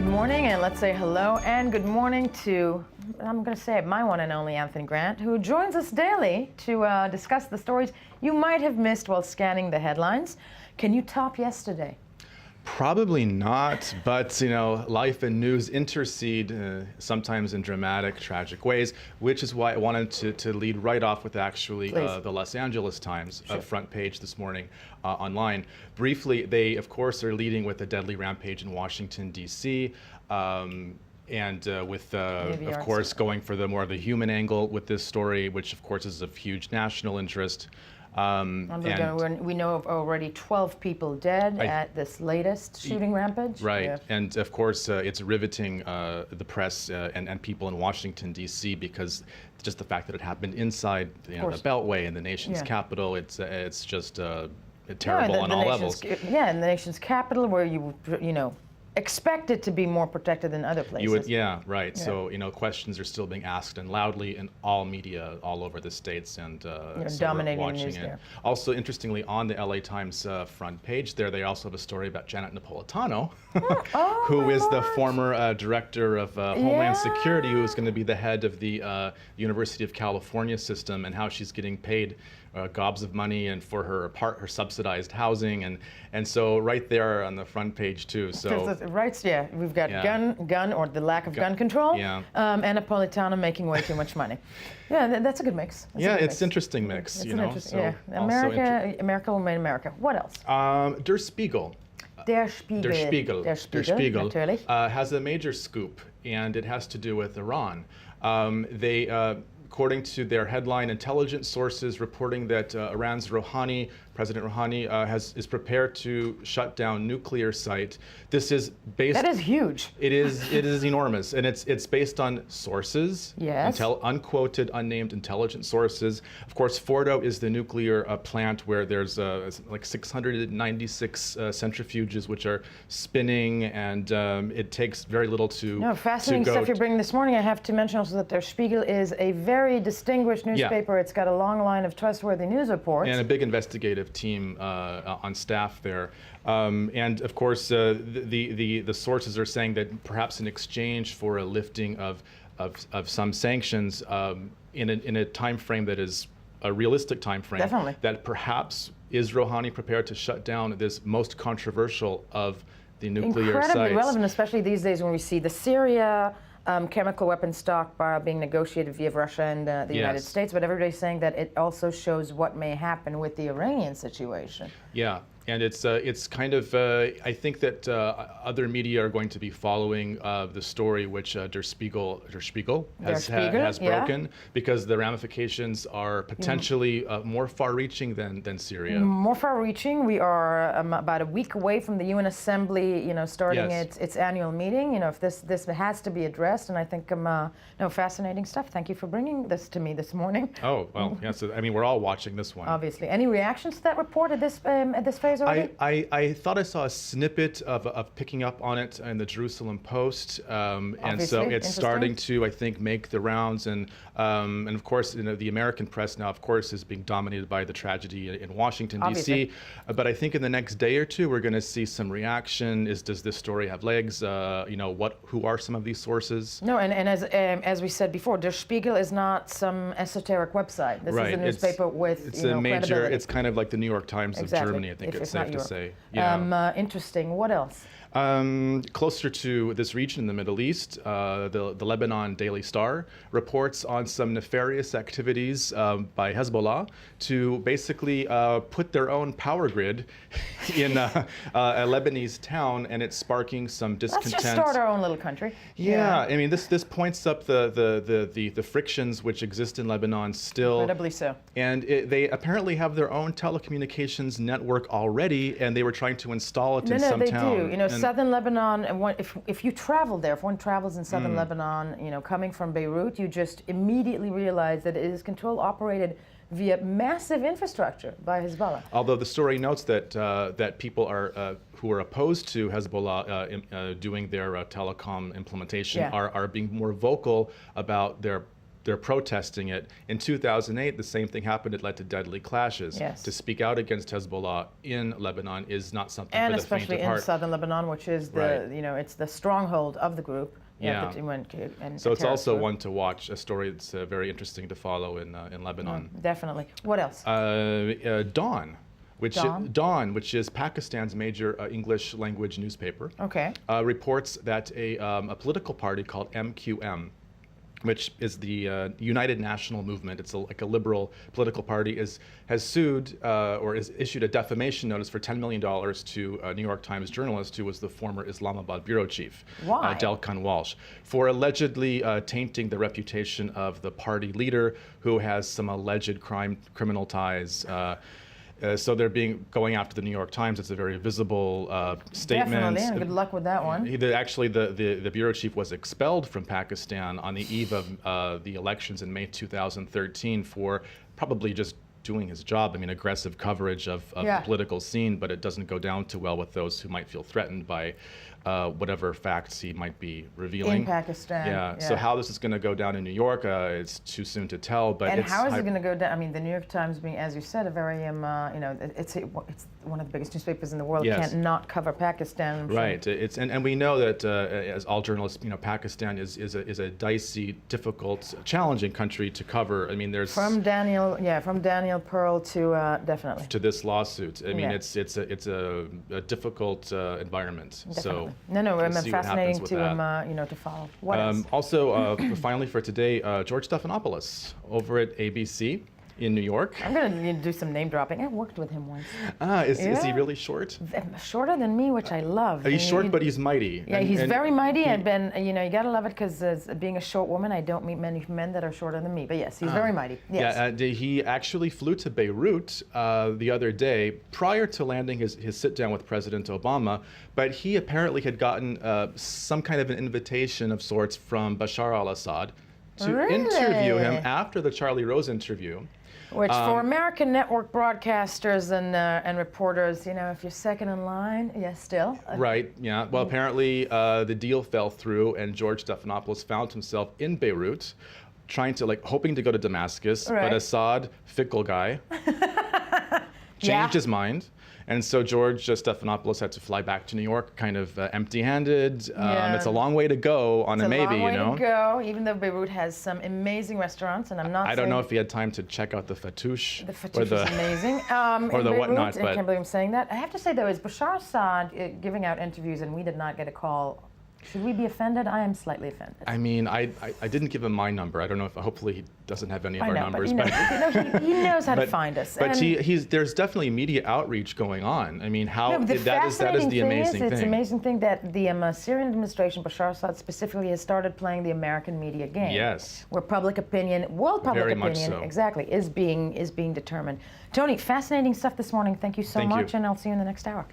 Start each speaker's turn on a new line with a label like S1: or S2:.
S1: Good morning, and let's say hello and good morning to, I'm going to say it, my one and only Anthony Grant, who joins us daily to discuss the stories you might have missed while scanning the headlines. Can you top yesterday?
S2: Probably not, but life and news intercede sometimes in dramatic, tragic ways, which is why I wanted to lead right off with actually the Los Angeles Times front page this morning online. Briefly, they of course are leading with a deadly rampage in Washington, D.C. And with, of course, going for the more of the human angle with this story, which of course is of huge national interest.
S1: We know of already 12 people dead at this latest shooting rampage.
S2: Right, yeah. And of course it's riveting the press and people in Washington, D.C. because just the fact that it happened inside the Beltway and the nation's capital, it's just terrible on all levels.
S1: Yeah, in the nation's capital where you expect it to be more protected than other places.
S2: Yeah, right. Yeah. So, questions are still being asked and loudly in all media all over the states, and so
S1: dominating
S2: watching
S1: news
S2: it.
S1: there.
S2: Also, interestingly, on the LA Times front page there, they also have a story about Janet Napolitano, who is the former director of Homeland Security, who is going to be the head of the University of California system, and how she's getting paid gobs of money and for her subsidized housing, and so right there on the front page too. So
S1: we've got gun or the lack of gun control, and Napolitano making way too much money. Yeah, that's a good mix.
S2: It's an interesting mix.
S1: America will make America. What else?
S2: Der Spiegel.
S1: Der Spiegel
S2: Has a major scoop, and it has to do with Iran. According to their headline, intelligence sources reporting that Iran's President Rouhani is prepared to shut down nuclear site. This is based.
S1: That is huge.
S2: It is enormous, and it's based on sources.
S1: Yes.
S2: Unquoted, unnamed intelligence sources. Of course, Fordo is the nuclear plant where there's like 696 centrifuges which are spinning, and it takes very little to.
S1: Fascinating stuff you're bringing this morning. I have to mention also that Der Spiegel is a very distinguished newspaper. It's got a long line of trustworthy news reports
S2: and a big investigative team on staff there, and of course the sources are saying that perhaps in exchange for a lifting of some sanctions in a time frame that is a realistic time frame,
S1: definitely,
S2: that perhaps is Rouhani prepared to shut down this most controversial of the nuclear sites.
S1: Incredibly relevant, especially these days when we see the Syria chemical weapons stockpile being negotiated via Russia and the United States, but everybody's saying that it also shows what may happen with the Iranian situation.
S2: Yeah, and it's kind of, I think that other media are going to be following the story which Der Spiegel has broken, because the ramifications are potentially more far-reaching than Syria.
S1: More far-reaching. We are about a week away from the UN Assembly, starting its annual meeting. If this has to be addressed, and I think fascinating stuff. Thank you for bringing this to me this morning.
S2: Oh well, yeah. So I mean, we're all watching this one.
S1: Obviously. Any reactions to that report at this phase already?
S2: I thought I saw a snippet of picking up on it in the Jerusalem Post, and so it's starting to, I think, make the rounds, and of course, the American press now, of course, is being dominated by the tragedy in Washington, D.C. But I think in the next day or two, we're going to see some reaction. Does this story have legs? Who are some of these sources?
S1: No, and as we said before, Der Spiegel is not some esoteric website. This is a newspaper with
S2: a major.
S1: Credibility.
S2: It's kind of like the New York Times of Germany. I think it's safe to say. Yeah.
S1: Interesting. What else?
S2: Closer to this region in the Middle East, the Lebanon Daily Star reports on some nefarious activities by Hezbollah to basically put their own power grid in a Lebanese town, and it's sparking some discontent.
S1: Let's just start our own little country.
S2: Yeah, I mean, this points up the frictions which exist in Lebanon still.
S1: Incredibly so.
S2: And they apparently have their own telecommunications network already, and they were trying to install it in some town.
S1: They do. Southern Lebanon, and if you travel there, if one travels in southern Lebanon, coming from Beirut, you just immediately realize that it is operated via massive infrastructure by Hezbollah.
S2: Although the story notes that people who are opposed to Hezbollah doing their telecom implementation are being more vocal about their they're protesting it. In 2008, the same thing happened. It led to deadly clashes.
S1: Yes.
S2: To speak out against Hezbollah in Lebanon is not something
S1: and
S2: for the faint
S1: especially
S2: of
S1: in
S2: heart.
S1: southern Lebanon, which is the it's the stronghold of the group.
S2: Yeah. So it's also
S1: group.
S2: one to watch. A story that's very interesting to follow in Lebanon.
S1: Definitely. What else?
S2: Dawn. Dawn, which is Pakistan's major English language newspaper, reports that a political party called MQM, which is the United National Movement, it's like a liberal political party, has sued or has issued a defamation notice for $10 million to a New York Times journalist who was the former Islamabad bureau chief, Delkan Walsh, for allegedly tainting the reputation of the party leader, who has some alleged criminal ties. So they're going after the New York Times. It's a very visible statement.
S1: Definitely, and good luck with that one.
S2: Actually, the bureau chief was expelled from Pakistan on the eve of the elections in May 2013 for probably just doing his job. I mean, aggressive coverage of the political scene, but it doesn't go down too well with those who might feel threatened by whatever facts he might be revealing.
S1: In Pakistan.
S2: Yeah. So how this is going to go down in New York, it's too soon to tell. But
S1: and how is it going to go down? I mean, the New York Times being, as you said, a very it's one of the biggest newspapers in the world.
S2: Yes.
S1: Can't not cover Pakistan.
S2: Right. It's and we know that as all journalists, Pakistan is a dicey, difficult, challenging country to cover. I mean, there's
S1: from Daniel Pearl to definitely
S2: to this lawsuit. I mean, it's a difficult environment.
S1: Definitely.
S2: So
S1: we'll fascinating to to follow. What else?
S2: Also, finally for today, George Stephanopoulos over at ABC in New York.
S1: I'm going to do some name dropping. I worked with him once.
S2: Is he really short?
S1: Shorter than me, which I love.
S2: He's short, but he's mighty.
S1: Yeah, he's very mighty. I've been, you got to love it because being a short woman, I don't meet many men that are shorter than me. But yes, he's very mighty. Yes.
S2: Yeah, he actually flew to Beirut the other day prior to landing his sit-down with President Obama, but he apparently had gotten some kind of an invitation of sorts from Bashar al-Assad to interview him after the Charlie Rose interview.
S1: Which for American network broadcasters and reporters, if you're second in line, still.
S2: Right, yeah. Well, apparently the deal fell through and George Stephanopoulos found himself in Beirut hoping to go to Damascus, but Assad, fickle guy, changed his mind. And so George Stephanopoulos had to fly back to New York kind of empty-handed. It's a long way to go on a maybe,
S1: It's a long way to go, even though Beirut has some amazing restaurants, and
S2: I don't know if he had time to check out the fattoush.
S1: The fattoush is amazing.
S2: Or the
S1: Beirut,
S2: whatnot.
S1: I can't believe I'm saying that. I have to say, though, is Bashar Assad giving out interviews and we did not get a call? Should we be offended? I am slightly offended.
S2: I mean, I didn't give him my number. I don't know if, hopefully he doesn't have any of our numbers.
S1: But he knows how to find us.
S2: But there's definitely media outreach going on. I mean, that is the amazing thing.
S1: It's an amazing thing that the Syrian administration, Bashar Assad specifically, has started playing the American media game.
S2: Yes.
S1: Where public opinion, world public
S2: Very
S1: opinion,
S2: much so.
S1: exactly, is being determined. Tony, fascinating stuff this morning. Thank you so much, and I'll see you in the next hour.